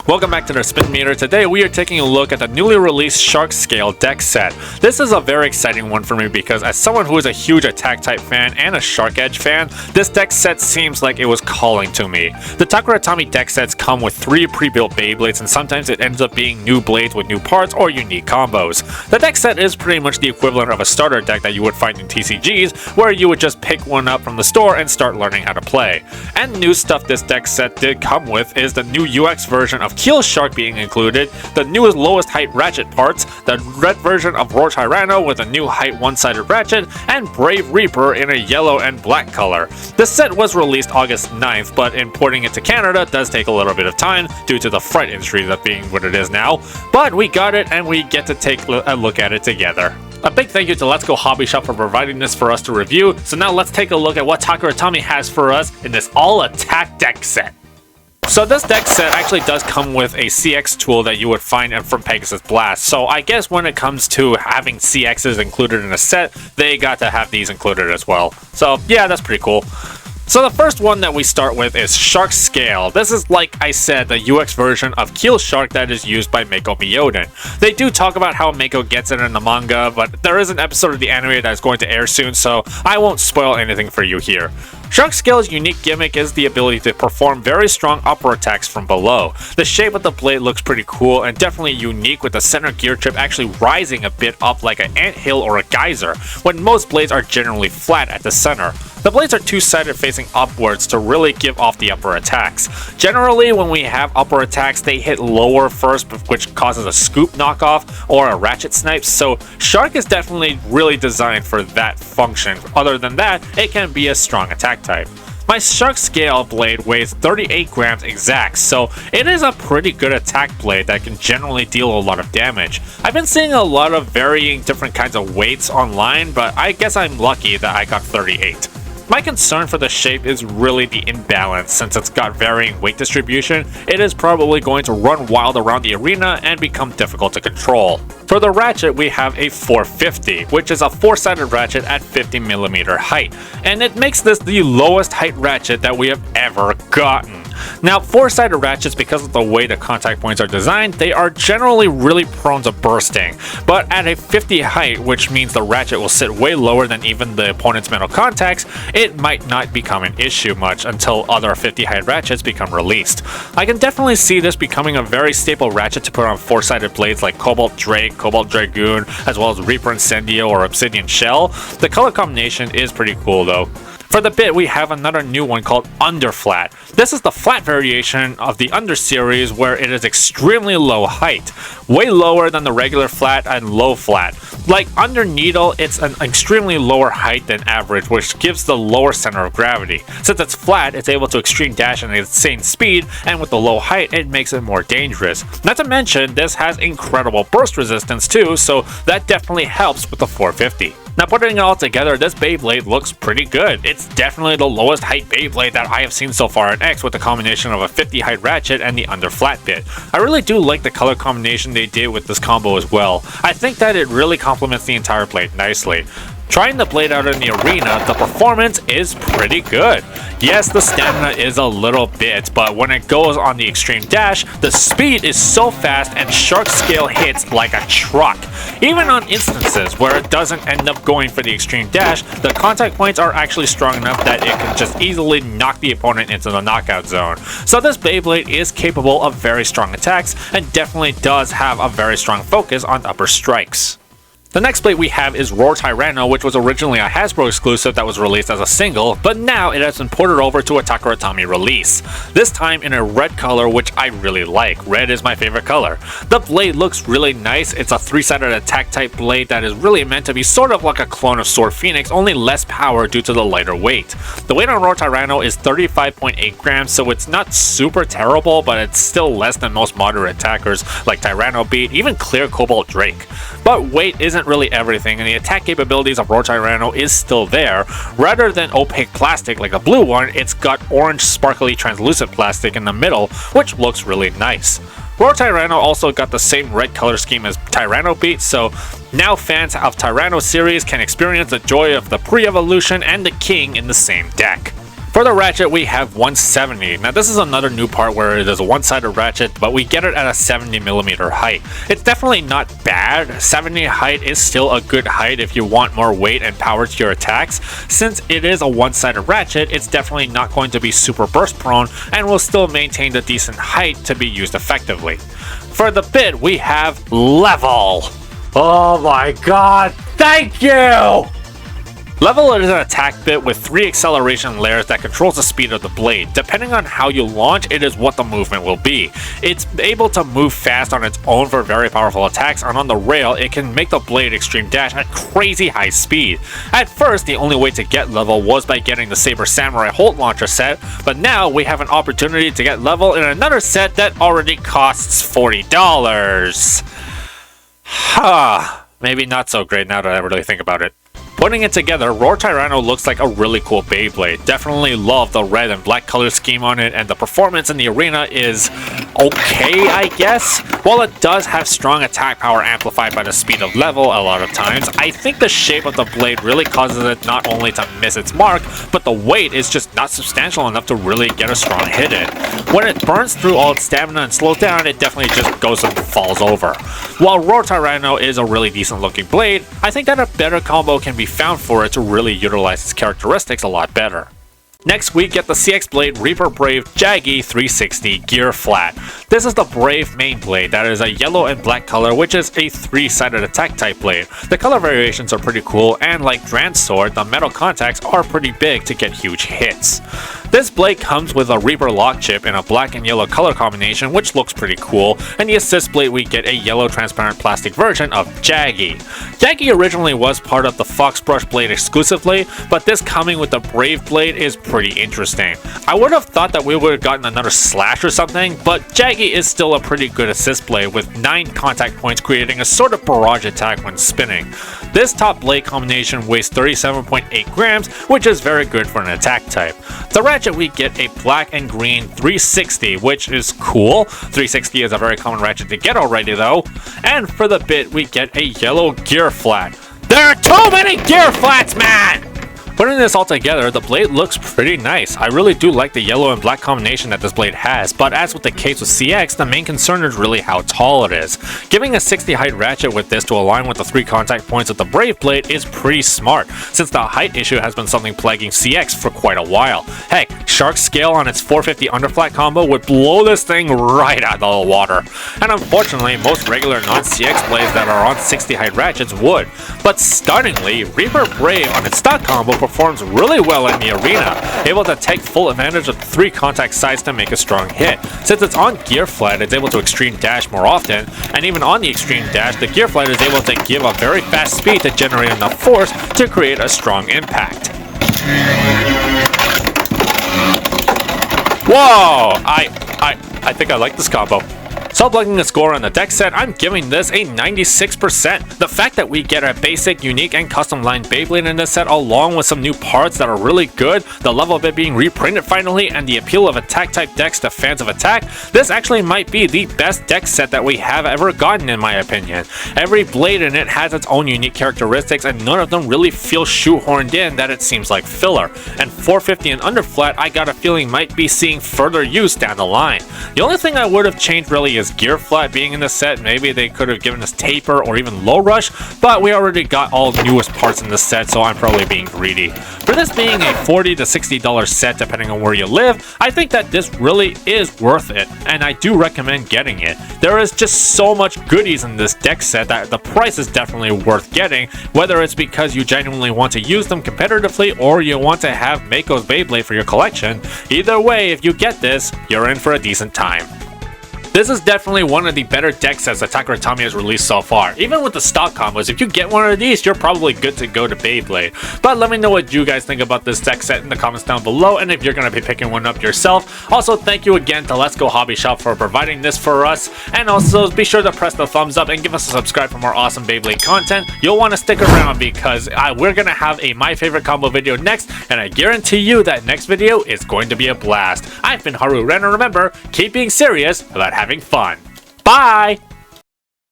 Welcome back to the Spin Meter. Today we are taking a look at the newly released Shark Scale deck set. This is a very exciting one for me because as someone who is a huge attack type fan and a Shark Edge fan, this deck set seems like it was calling to me. The Takara Tomy deck sets come with 3 pre-built Beyblades, and sometimes it ends up being new blades with new parts or unique combos. The deck set is pretty much the equivalent of a starter deck that you would find in TCGs, where you would just pick one up from the store and start learning how to play. And new stuff this deck set did come with is the new UX version of Keel Shark being included, the newest lowest height ratchet parts, the red version of Roar Tyrano with a new height one-sided ratchet, and Brave Reaper in a yellow and black color. The set was released August 9th, but importing it to Canada does take a little bit of time due to the freight industry that being what it is now, but we got it and we get to take a look at it together. A big thank you to Let's Go Hobby Shop for providing this for us to review, so now let's take a look at what Takara Tomy has for us in this all-attack deck set. So this deck set actually does come with a CX tool that you would find from Pegasus Blast. So I guess when it comes to having CXs included in a set, they got to have these included as well. So yeah, that's pretty cool. So the first one that we start with is Shark Scale. This is, like I said, the UX version of Keel Shark that is used by Mako Miyoden. They do talk about how Mako gets it in the manga, but there is an episode of the anime that is going to air soon, so I won't spoil anything for you here. Shark Scale's unique gimmick is the ability to perform very strong upper attacks from below. The shape of the blade looks pretty cool and definitely unique, with the center gear chip actually rising a bit up like an anthill or a geyser, when most blades are generally flat at the center. The blades are two-sided facing upwards to really give off the upper attacks. Generally, when we have upper attacks, they hit lower first, which causes a scoop knockoff or a ratchet snipe, so Shark is definitely really designed for that function. Other than that, it can be a strong attack type. My Shark Scale blade weighs 38 grams exact, so it is a pretty good attack blade that can generally deal a lot of damage. I've been seeing a lot of varying different kinds of weights online, but I guess I'm lucky that I got 38. My concern for the shape is really the imbalance. Since it's got varying weight distribution, it is probably going to run wild around the arena and become difficult to control. For the ratchet, we have a 450, which is a 4-sided ratchet at 50mm height, and it makes this the lowest height ratchet that we have ever gotten. Now, 4-sided ratchets, because of the way the contact points are designed, they are generally really prone to bursting, but at a 50 height, which means the ratchet will sit way lower than even the opponent's metal contacts, it might not become an issue much until other 50 height ratchets become released. I can definitely see this becoming a very staple ratchet to put on 4-sided blades like Cobalt Drake, Cobalt Dragoon, as well as Reaper Incendio or Obsidian Shell. The color combination is pretty cool though. For the bit, we have another new one called Underflat. This is the flat variation of the Under series, where it is extremely low height, way lower than the regular flat and low flat. Like Under Needle, it's an extremely lower height than average, which gives the lower center of gravity. Since it's flat, it's able to extreme dash at an insane speed, and with the low height, it makes it more dangerous. Not to mention, this has incredible burst resistance too, so that definitely helps with the 450. Now, putting it all together, this Beyblade looks pretty good. It's definitely the lowest height Beyblade that I have seen so far in X, with the combination of a 50 height ratchet and the under flat bit. I really do like the color combination they did with this combo as well. I think that it really complements the entire blade nicely. Trying the blade out in the arena, the performance is pretty good. Yes, the stamina is a little bit, but when it goes on the extreme dash, the speed is so fast and Shark Scale hits like a truck. Even on instances where it doesn't end up going for the extreme dash, the contact points are actually strong enough that it can just easily knock the opponent into the knockout zone. So this Beyblade is capable of very strong attacks and definitely does have a very strong focus on upper strikes. The next blade we have is Roar Tyrano, which was originally a Hasbro exclusive that was released as a single, but now it has been ported over to a Takara Tomy release. This time in a red color, which I really like. Red is my favorite color. The blade looks really nice. It's a 3-sided attack type blade that is really meant to be sort of like a clone of Sword Phoenix, only less power due to the lighter weight. The weight on Roar Tyrano is 35.8 grams, so it's not super terrible, but it's still less than most moderate attackers like Tyrano Beat, even Clear Cobalt Drake. But weight isn't really everything, and the attack capabilities of Roar Tyrano is still there. Rather than opaque plastic like a blue one, it's got orange sparkly translucent plastic in the middle, which looks really nice. Roar Tyrano also got the same red color scheme as Tyrano Beat, so now fans of Tyrano series can experience the joy of the pre-evolution and the king in the same deck. For the ratchet, we have 170. Now this is another new part where it is a one-sided ratchet, but we get it at a 70mm height. It's definitely not bad. 70 height is still a good height if you want more weight and power to your attacks. Since it is a one-sided ratchet, it's definitely not going to be super burst prone and will still maintain the decent height to be used effectively. For the bit, we have level. Oh my god, thank you! Level is an attack bit with 3 acceleration layers that controls the speed of the blade. Depending on how you launch, it is what the movement will be. It's able to move fast on its own for very powerful attacks, and on the rail, it can make the blade extreme dash at crazy high speed. At first, the only way to get level was by getting the Saber Samurai Holt Launcher set, but now we have an opportunity to get level in another set that already costs $40. Maybe not so great now that I really think about it. Putting it together, Roar Tyrano looks like a really cool Beyblade. Definitely love the red and black color scheme on it, and the performance in the arena is okay, I guess. While it does have strong attack power amplified by the speed of level a lot of times, I think the shape of the blade really causes it not only to miss its mark, but the weight is just not substantial enough to really get a strong hit in. When it burns through all its stamina and slows down, it definitely just goes and falls over. While Roar Tyrano is a really decent looking blade, I think that a better combo can be found for it to really utilize its characteristics a lot better. Next we get the CX Blade Reaper Brave Jaggy 360 Gear Flat. This is the Brave main blade that is a yellow and black color, which is a 3-sided attack type blade. The color variations are pretty cool, and like Dran's sword, the metal contacts are pretty big to get huge hits. This blade comes with a Reaper lock chip in a black and yellow color combination, which looks pretty cool, and the assist blade we get a yellow transparent plastic version of Jaggy. Jaggy originally was part of the Fox Brush blade exclusively, but this coming with the Brave blade is pretty interesting. I would have thought that we would have gotten another Slash or something, but Jaggy is still a pretty good assist blade with 9 contact points, creating a sort of barrage attack when spinning. This top blade combination weighs 37.8 grams, which is very good for an attack type. The ratchet we get a black and green 360, which is cool. 360 is a very common ratchet to get already though. And for the bit we get a yellow gear flat. There are too many gear flats, man! Putting this all together, the blade looks pretty nice. I really do like the yellow and black combination that this blade has, but as with the case with CX, the main concern is really how tall it is. Giving a 60 height ratchet with this to align with the 3 contact points of the Brave blade is pretty smart, since the height issue has been something plaguing CX for quite a while. Heck, Shark Scale on its 450 underflat combo would blow this thing right out of the water. And unfortunately, most regular non-CX blades that are on 60 height ratchets would. But stunningly, Reaper Brave on its stock combo performs really well in the arena, able to take full advantage of the 3 contact sides to make a strong hit. Since it's on gear flat, it's able to extreme dash more often, and even on the extreme dash, the gear flat is able to give a very fast speed to generate enough force to create a strong impact. Whoa! I think I like this combo. So plugging a score on the deck set, I'm giving this a 96%. The fact that we get a basic, unique, and custom line Beyblade in this set along with some new parts that are really good, the level of it being reprinted finally, and the appeal of attack type decks to fans of attack, this actually might be the best deck set that we have ever gotten in my opinion. Every blade in it has its own unique characteristics and none of them really feel shoehorned in that it seems like filler. And 450 and under flat, I got a feeling might be seeing further use down the line. The only thing I would have changed really is gear flat being in the set. Maybe they could have given us taper or even low rush, but we already got all newest parts in the set, so I'm probably being greedy. For this being a $40 to $60 set depending on where you live, I think that this really is worth it, and I do recommend getting it. There is just so much goodies in this deck set that the price is definitely worth getting, whether it's because you genuinely want to use them competitively or you want to have Mako's Beyblade for your collection. Either way, if you get this, you're in for a decent time. This is definitely one of the better deck sets that Takara Tomy has released so far. Even with the stock combos, if you get one of these, you're probably good to go to Beyblade. But let me know what you guys think about this deck set in the comments down below, and if you're going to be picking one up yourself. Also, thank you again to Let's Go Hobby Shop for providing this for us. And also, be sure to press the thumbs up and give us a subscribe for more awesome Beyblade content. You'll want to stick around because we're going to have a My Favorite Combo video next, and I guarantee you that next video is going to be a blast. I've been Haru Ren, and remember, keep being serious about having fun. Bye!